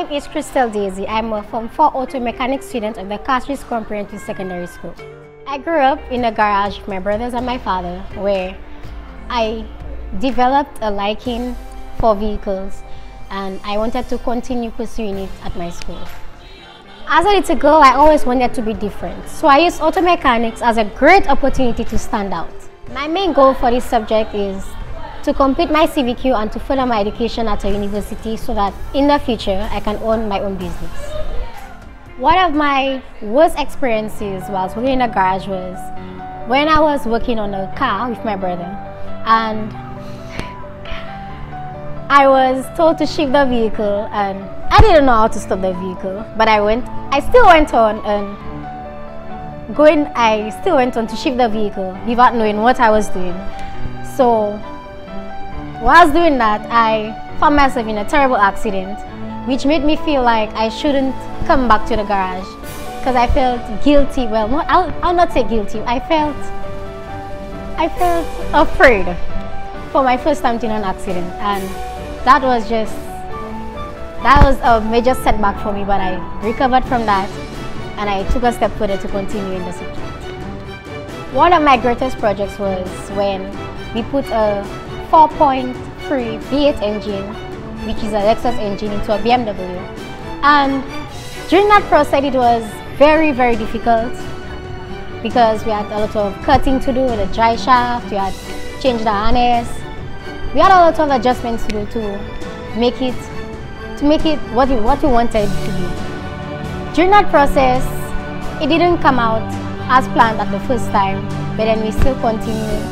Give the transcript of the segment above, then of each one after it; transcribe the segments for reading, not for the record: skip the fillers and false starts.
name is KRISTAL DESIR. I'm a Form 4 auto mechanic student of the KRISTAL Comprehensive Secondary School. I grew up in a garage with my brothers and my father, where I developed a liking for vehicles, and I wanted to continue pursuing it at my school. As a little girl, I always wanted to be different, so I used auto mechanics as a great opportunity to stand out. My main goal for this subject is to complete my CVQ and to further my education at a university so that in the future I can own my own business. One of my worst experiences whilst working in a garage was when I was working on a car with my brother, and I was told to shift the vehicle, and I didn't know how to stop the vehicle, but I still went on to shift the vehicle without knowing what I was doing. So whilst doing that, I found myself in a terrible accident, which made me feel like I shouldn't come back to the garage because I felt guilty. Well, no, I'll not say guilty. I felt afraid for my first time in an accident, and that was a major setback for me. But I recovered from that, and I took a step further to continue in the subject. One of my greatest projects was when we put a 4.3 V8 engine, which is a Lexus engine, into a BMW. And during that process, it was very, very difficult because we had a lot of cutting to do with the dry shaft, we had to change the harness, we had a lot of adjustments to do to make it what we wanted it to be. During that process, it didn't come out as planned at the first time, but then we still continued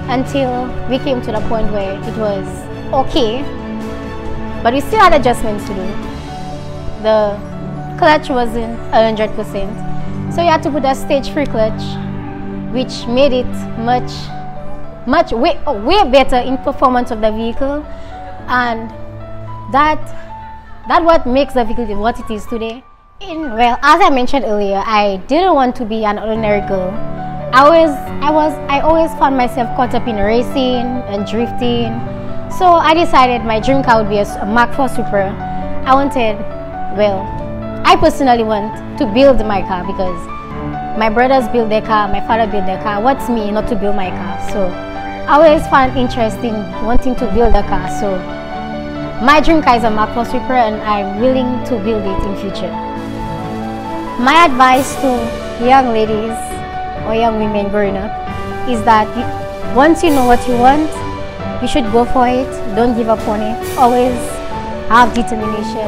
until we came to the point where it was okay, but we still had adjustments to do. The clutch wasn't 100%, so you had to put a stage-free clutch, which made it way better in performance of the vehicle, and that what makes the vehicle what it is today. Well, as I mentioned earlier, I didn't want to be an ordinary girl. I always found myself caught up in racing and drifting. So I decided my dream car would be a Mark IV Supra. I personally want to build my car because my brothers build their car, my father built their car. What's me not to build my car? So I always found interest in wanting to build a car. So my dream car is a Mark IV Supra, and I'm willing to build it in future. My advice to young ladies or young women growing up is that once you know what you want, you should go for it. Don't give up on it. Always have determination.